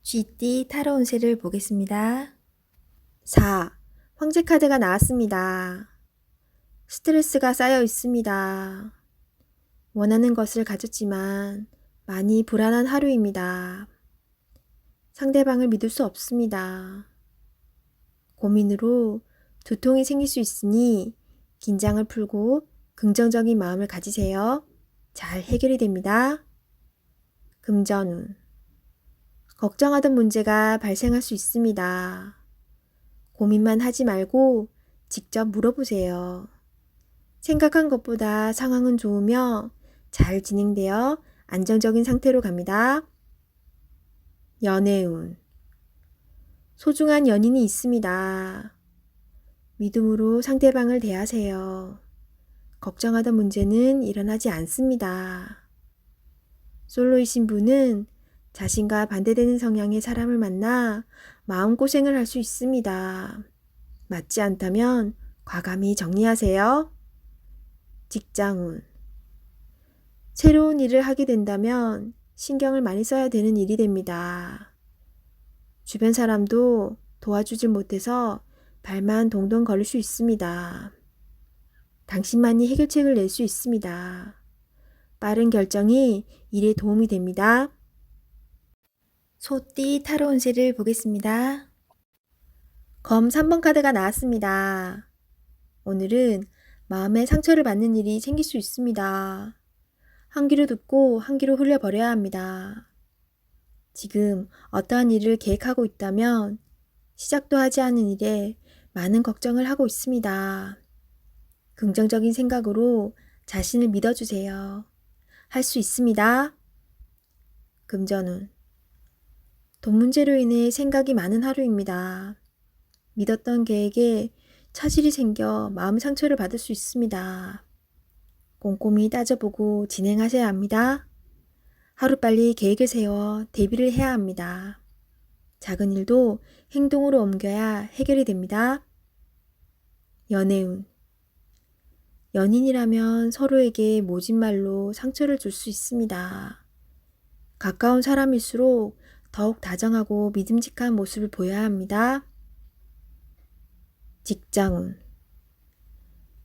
쥐띠 타로 운세를 보겠습니다. 4. 황제 카드가 나왔습니다. 스트레스가 쌓여 있습니다. 원하는 것을 가졌지만 많이 불안한 하루입니다. 상대방을 믿을 수 없습니다. 고민으로 두통이 생길 수 있으니 긴장을 풀고 긍정적인 마음을 가지세요. 잘 해결이 됩니다. 금전운. 걱정하던 문제가 발생할 수 있습니다. 고민만 하지 말고 직접 물어보세요. 생각한 것보다 상황은 좋으며 잘 진행되어 안정적인 상태로 갑니다. 연애운. 소중한 연인이 있습니다. 믿음으로 상대방을 대하세요. 걱정하던 문제는 일어나지 않습니다. 솔로이신 분은 자신과 반대되는 성향의 사람을 만나 마음고생을 할 수 있습니다. 맞지 않다면 과감히 정리하세요. 직장운. 새로운 일을 하게 된다면 신경을 많이 써야 되는 일이 됩니다. 주변 사람도 도와주질 못해서 발만 동동 걸릴 수 있습니다. 당신만이 해결책을 낼 수 있습니다. 빠른 결정이 일에 도움이 됩니다. 소띠 타로 운세를 보겠습니다. 검 3번 카드가 나왔습니다. 오늘은 마음에 상처를 받는 일이 생길 수 있습니다. 한 귀로 듣고 한 귀로 흘려버려야 합니다. 지금 어떠한 일을 계획하고 있다면 시작도 하지 않은 일에 많은 걱정을 하고 있습니다. 긍정적인 생각으로 자신을 믿어주세요. 할 수 있습니다. 금전운. 돈 문제로 인해 생각이 많은 하루입니다. 믿었던 계획에 차질이 생겨 마음 상처를 받을 수 있습니다. 꼼꼼히 따져보고 진행하셔야 합니다. 하루빨리 계획을 세워 대비를 해야 합니다. 작은 일도 행동으로 옮겨야 해결이 됩니다. 연애운. 연인이라면 서로에게 모진 말로 상처를 줄 수 있습니다. 가까운 사람일수록 더욱 다정하고 믿음직한 모습을 보여야 합니다. 직장운.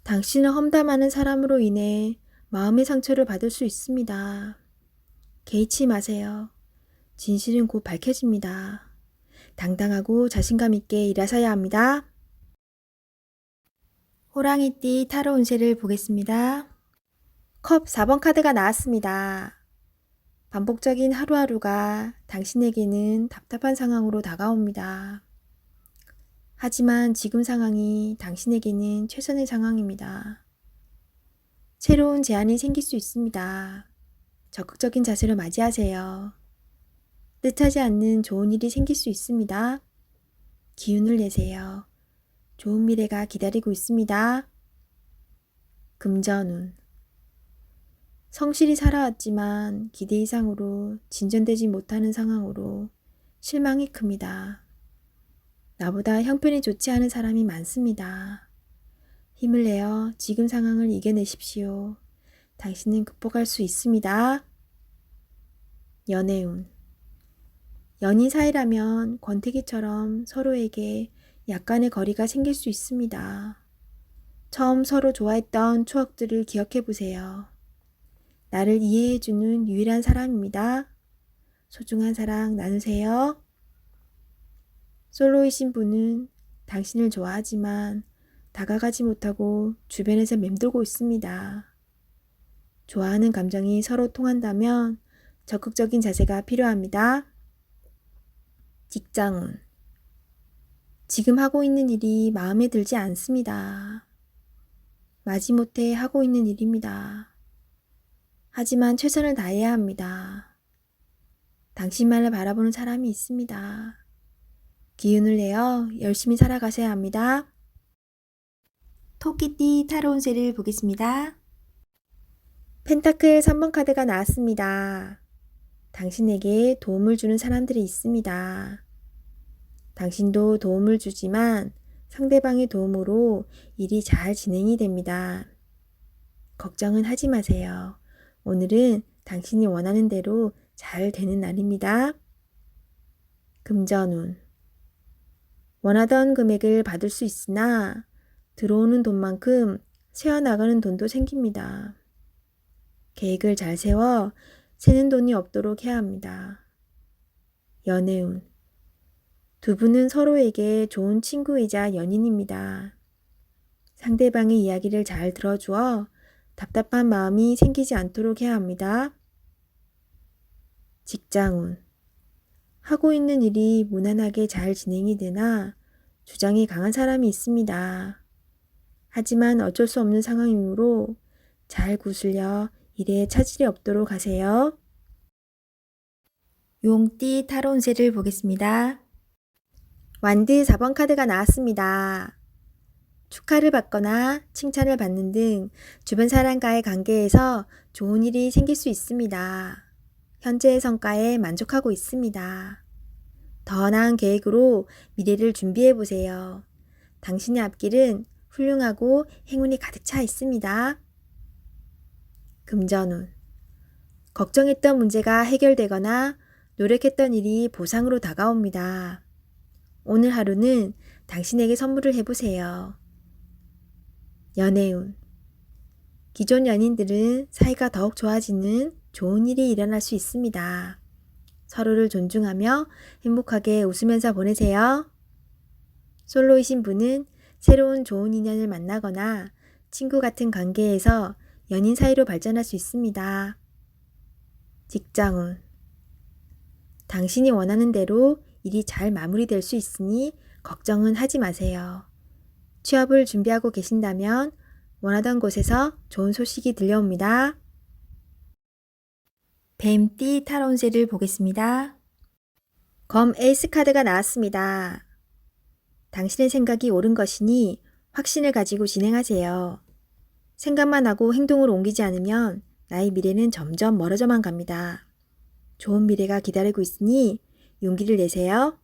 당신을 험담하는 사람으로 인해 마음의 상처를 받을 수 있습니다. 개의치 마세요. 진실은 곧 밝혀집니다. 당당하고 자신감 있게 일하셔야 합니다. 호랑이띠 타로 운세를 보겠습니다. 컵 4번 카드가 나왔습니다. 반복적인 하루하루가 당신에게는 답답한 상황으로 다가옵니다. 하지만 지금 상황이 당신에게는 최선의 상황입니다. 새로운 제안이 생길 수 있습니다. 적극적인 자세로 맞이하세요. 뜻하지 않는 좋은 일이 생길 수 있습니다. 기운을 내세요. 좋은 미래가 기다리고 있습니다. 금전운. 성실히 살아왔지만 기대 이상으로 진전되지 못하는 상황으로 실망이 큽니다. 나보다 형편이 좋지 않은 사람이 많습니다. 힘을 내어 지금 상황을 이겨내십시오. 당신은 극복할 수 있습니다. 연애운. 연인 사이라면 권태기처럼 서로에게 약간의 거리가 생길 수 있습니다. 처음 서로 좋아했던 추억들을 기억해 보세요. 나를 이해해주는 유일한 사람입니다. 소중한 사랑 나누세요. 솔로이신 분은 당신을 좋아하지만 다가가지 못하고 주변에서 맴돌고 있습니다. 좋아하는 감정이 서로 통한다면 적극적인 자세가 필요합니다. 직장운. 지금 하고 있는 일이 마음에 들지 않습니다. 마지못해 하고 있는 일입니다. 하지만 최선을 다해야 합니다. 당신만을 바라보는 사람이 있습니다. 기운을 내어 열심히 살아가셔야 합니다. 토끼띠 타로 운세를 보겠습니다. 펜타클 3번 카드가 나왔습니다. 당신에게 도움을 주는 사람들이 있습니다. 당신도 도움을 주지만 상대방의 도움으로 일이 잘 진행이 됩니다. 걱정은 하지 마세요. 오늘은 당신이 원하는 대로 잘 되는 날입니다. 금전운. 원하던 금액을 받을 수 있으나 들어오는 돈만큼 새어나가는 돈도 생깁니다. 계획을 잘 세워 새는 돈이 없도록 해야 합니다. 연애운. 두 분은 서로에게 좋은 친구이자 연인입니다. 상대방의 이야기를 잘 들어주어 답답한 마음이 생기지 않도록 해야 합니다. 직장운. 하고 있는 일이 무난하게 잘 진행이 되나 주장이 강한 사람이 있습니다. 하지만 어쩔 수 없는 상황이므로 잘 구슬려 일에 차질이 없도록 하세요. 용띠 타로 운세를 보겠습니다. 완드 4번 카드가 나왔습니다. 축하를 받거나 칭찬을 받는 등 주변 사람과의 관계에서 좋은 일이 생길 수 있습니다. 현재의 성과에 만족하고 있습니다. 더 나은 계획으로 미래를 준비해 보세요. 당신의 앞길은 훌륭하고 행운이 가득 차 있습니다. 금전운. 걱정했던 문제가 해결되거나 노력했던 일이 보상으로 다가옵니다. 오늘 하루는 당신에게 선물을 해보세요. 연애운. 기존 연인들은 사이가 더욱 좋아지는 좋은 일이 일어날 수 있습니다. 서로를 존중하며 행복하게 웃으면서 보내세요. 솔로이신 분은 새로운 좋은 인연을 만나거나 친구 같은 관계에서 연인 사이로 발전할 수 있습니다. 직장운. 당신이 원하는 대로 일이 잘 마무리될 수 있으니 걱정은 하지 마세요. 취업을 준비하고 계신다면 원하던 곳에서 좋은 소식이 들려옵니다. 뱀띠 타로 운세를 보겠습니다. 검 에이스 카드가 나왔습니다. 당신의 생각이 옳은 것이니 확신을 가지고 진행하세요. 생각만 하고 행동으로 옮기지 않으면 나의 미래는 점점 멀어져만 갑니다. 좋은 미래가 기다리고 있으니 용기를 내세요.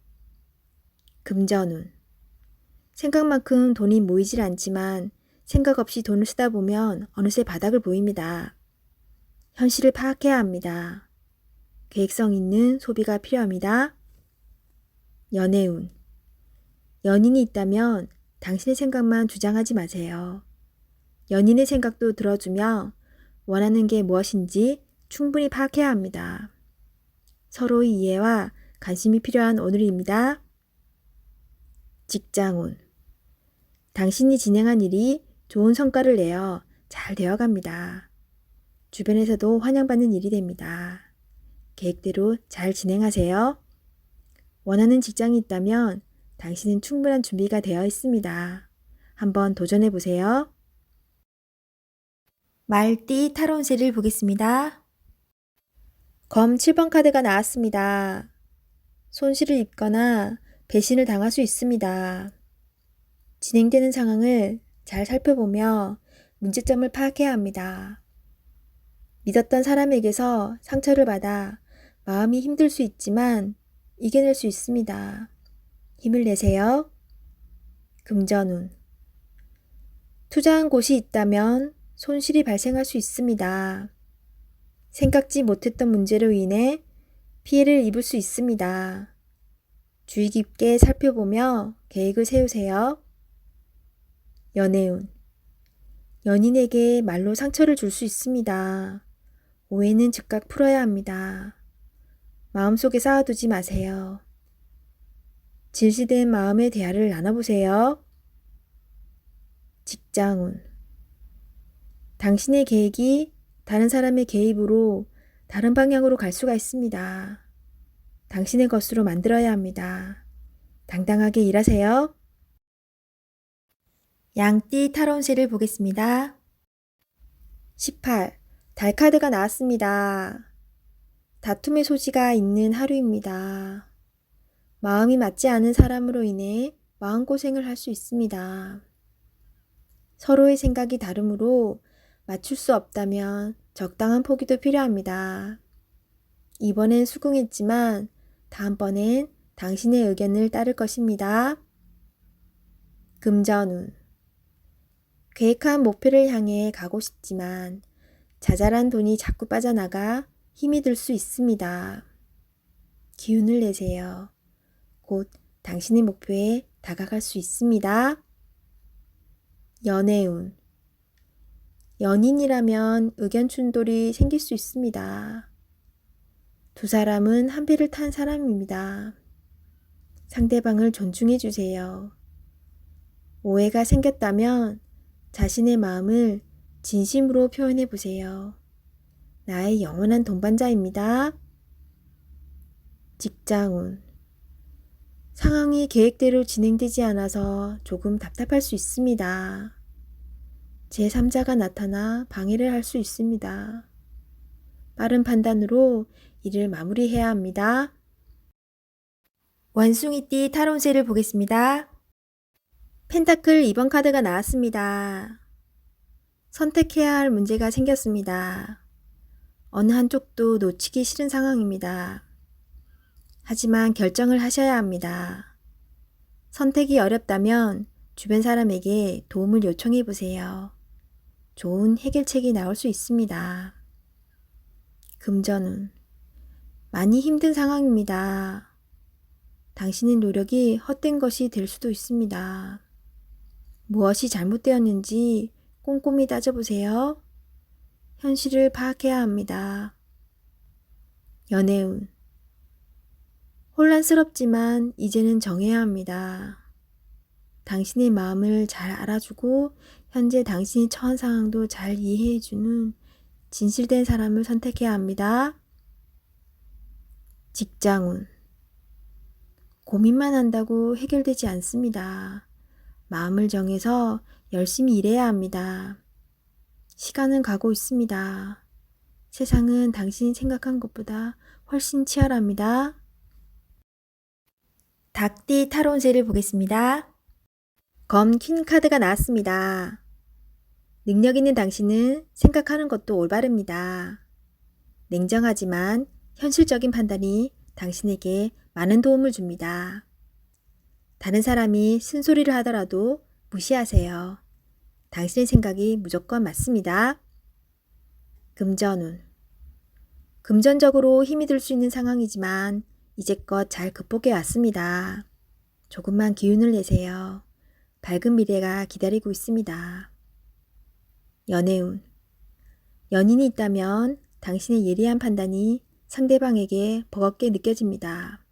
금전운. 생각만큼 돈이 모이질 않지만 생각 없이 돈을 쓰다 보면 어느새 바닥을 보입니다. 현실을 파악해야 합니다. 계획성 있는 소비가 필요합니다. 연애운. 연인이 있다면 당신의 생각만 주장하지 마세요. 연인의 생각도 들어주며 원하는 게 무엇인지 충분히 파악해야 합니다. 서로의 이해와 관심이 필요한 오늘입니다. 직장운. 당신이 진행한 일이 좋은 성과를 내어 잘 되어갑니다. 주변에서도 환영받는 일이 됩니다. 계획대로 잘 진행하세요. 원하는 직장이 있다면 당신은 충분한 준비가 되어 있습니다. 한번 도전해 보세요. 말띠 타로 운세를 보겠습니다. 검 7번 카드가 나왔습니다. 손실을 입거나 배신을 당할 수 있습니다. 진행되는 상황을 잘 살펴보며 문제점을 파악해야 합니다. 믿었던 사람에게서 상처를 받아 마음이 힘들 수 있지만 이겨낼 수 있습니다. 힘을 내세요. 금전운. 투자한 곳이 있다면 손실이 발생할 수 있습니다. 생각지 못했던 문제로 인해 피해를 입을 수 있습니다. 주의 깊게 살펴보며 계획을 세우세요. 연애운. 연인에게 말로 상처를 줄 수 있습니다. 오해는 즉각 풀어야 합니다. 마음속에 쌓아두지 마세요. 질시된 마음의 대화를 나눠보세요. 직장운. 당신의 계획이 다른 사람의 개입으로 다른 방향으로 갈 수가 있습니다. 당신의 것으로 만들어야 합니다. 당당하게 일하세요. 양띠 타로 운세를 보겠습니다. 18. 달 카드가 나왔습니다. 다툼의 소지가 있는 하루입니다. 마음이 맞지 않은 사람으로 인해 마음고생을 할 수 있습니다. 서로의 생각이 다르므로 맞출 수 없다면 적당한 포기도 필요합니다. 이번엔 수긍했지만 다음번엔 당신의 의견을 따를 것입니다. 금전운. 계획한 목표를 향해 가고 싶지만 자잘한 돈이 자꾸 빠져나가 힘이 들 수 있습니다. 기운을 내세요. 곧 당신의 목표에 다가갈 수 있습니다. 연애운. 연인이라면 의견 충돌이 생길 수 있습니다. 두 사람은 한 배를 탄 사람입니다. 상대방을 존중해 주세요. 오해가 생겼다면 자신의 마음을 진심으로 표현해 보세요. 나의 영원한 동반자입니다. 직장운. 상황이 계획대로 진행되지 않아서 조금 답답할 수 있습니다. 제3자가 나타나 방해를 할 수 있습니다. 빠른 판단으로 일을 마무리해야 합니다. 원숭이띠 타로운세를 보겠습니다. 펜타클 2번 카드가 나왔습니다. 선택해야 할 문제가 생겼습니다. 어느 한쪽도 놓치기 싫은 상황입니다. 하지만 결정을 하셔야 합니다. 선택이 어렵다면 주변 사람에게 도움을 요청해 보세요. 좋은 해결책이 나올 수 있습니다. 금전운. 많이 힘든 상황입니다. 당신의 노력이 헛된 것이 될 수도 있습니다. 무엇이 잘못되었는지 꼼꼼히 따져보세요. 현실을 파악해야 합니다. 연애운. 혼란스럽지만 이제는 정해야 합니다. 당신의 마음을 잘 알아주고 현재 당신이 처한 상황도 잘 이해해주는 진실된 사람을 선택해야 합니다. 직장운. 고민만 한다고 해결되지 않습니다. 마음을 정해서 열심히 일해야 합니다. 시간은 가고 있습니다. 세상은 당신이 생각한 것보다 훨씬 치열합니다. 닭띠 타로운세를 보겠습니다. 검 퀸 카드가 나왔습니다. 능력 있는 당신은 생각하는 것도 올바릅니다. 냉정하지만 현실적인 판단이 당신에게 많은 도움을 줍니다. 다른 사람이 쓴소리를 하더라도 무시하세요. 당신의 생각이 무조건 맞습니다. 금전운. 금전적으로 힘이 들 수 있는 상황이지만 이제껏 잘 극복해 왔습니다. 조금만 기운을 내세요. 밝은 미래가 기다리고 있습니다. 연애운. 연인이 있다면 당신의 예리한 판단이 상대방에게 버겁게 느껴집니다.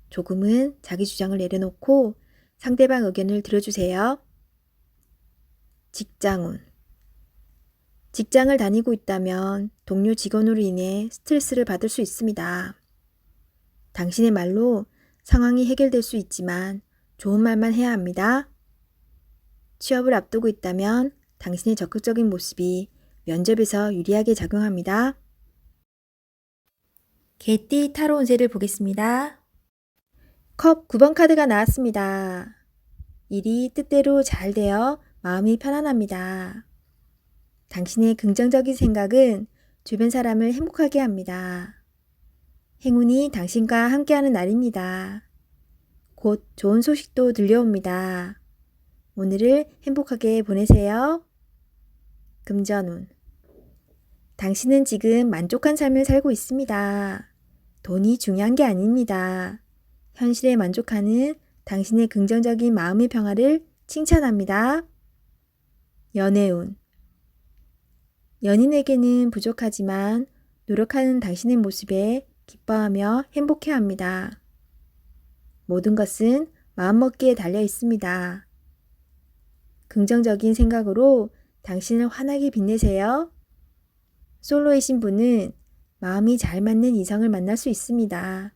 조금은 자기 주장을 내려놓고 상대방 의견을 들어주세요. 직장운. 직장을 다니고 있다면 동료 직원으로 인해 스트레스를 받을 수 있습니다. 당신의 말로 상황이 해결될 수 있지만 좋은 말만 해야 합니다. 취업을 앞두고 있다면 당신의 적극적인 모습이 면접에서 유리하게 작용합니다. 개띠 타로운세를 보겠습니다. 컵 9번 카드가 나왔습니다. 일이 뜻대로 잘 되어 마음이 편안합니다. 당신의 긍정적인 생각은 주변 사람을 행복하게 합니다. 행운이 당신과 함께하는 날입니다. 곧 좋은 소식도 들려옵니다. 오늘을 행복하게 보내세요. 금전운. 당신은 지금 만족한 삶을 살고 있습니다. 돈이 중요한 게 아닙니다. 현실에 만족하는 당신의 긍정적인 마음의 평화를 칭찬합니다. 연애운. 연인에게는 부족하지만 노력하는 당신의 모습에 기뻐하며 행복해합니다. 모든 것은 마음먹기에 달려 있습니다. 긍정적인 생각으로 당신을 환하게 빛내세요. 솔로이신 분은 마음이 잘 맞는 이성을 만날 수 있습니다.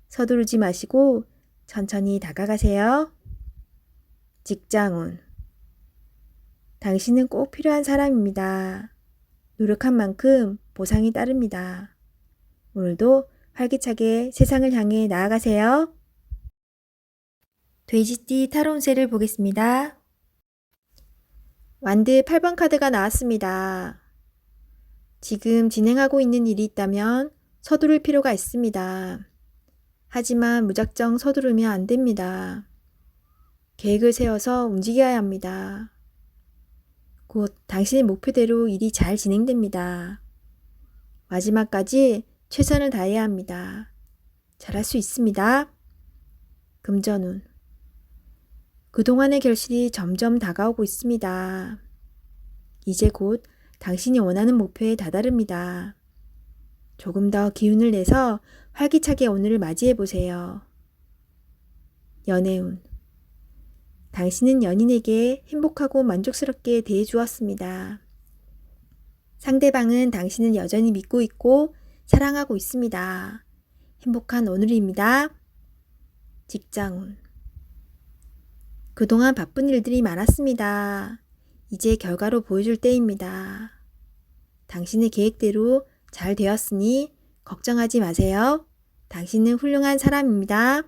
서두르지 마시고 천천히 다가가세요. 직장운. 당신은 꼭 필요한 사람입니다. 노력한 만큼 보상이 따릅니다. 오늘도 활기차게 세상을 향해 나아가세요. 돼지띠 타로운세를 보겠습니다. 완드 8번 카드가 나왔습니다. 지금 진행하고 있는 일이 있다면 서두를 필요가 있습니다. 하지만 무작정 서두르면 안 됩니다. 계획을 세워서 움직여야 합니다. 곧 당신의 목표대로 일이 잘 진행됩니다. 마지막까지 최선을 다해야 합니다. 잘할 수 있습니다. 금전운. 그동안의 결실이 점점 다가오고 있습니다. 이제 곧 당신이 원하는 목표에 다다릅니다. 조금 더 기운을 내서 활기차게 오늘을 맞이해 보세요. 연애운. 당신은 연인에게 행복하고 만족스럽게 대해 주었습니다. 상대방은 당신을 여전히 믿고 있고 사랑하고 있습니다. 행복한 오늘입니다. 직장운. 그동안 바쁜 일들이 많았습니다. 이제 결과로 보여줄 때입니다. 당신의 계획대로 잘 되었으니 걱정하지 마세요. 당신은 훌륭한 사람입니다.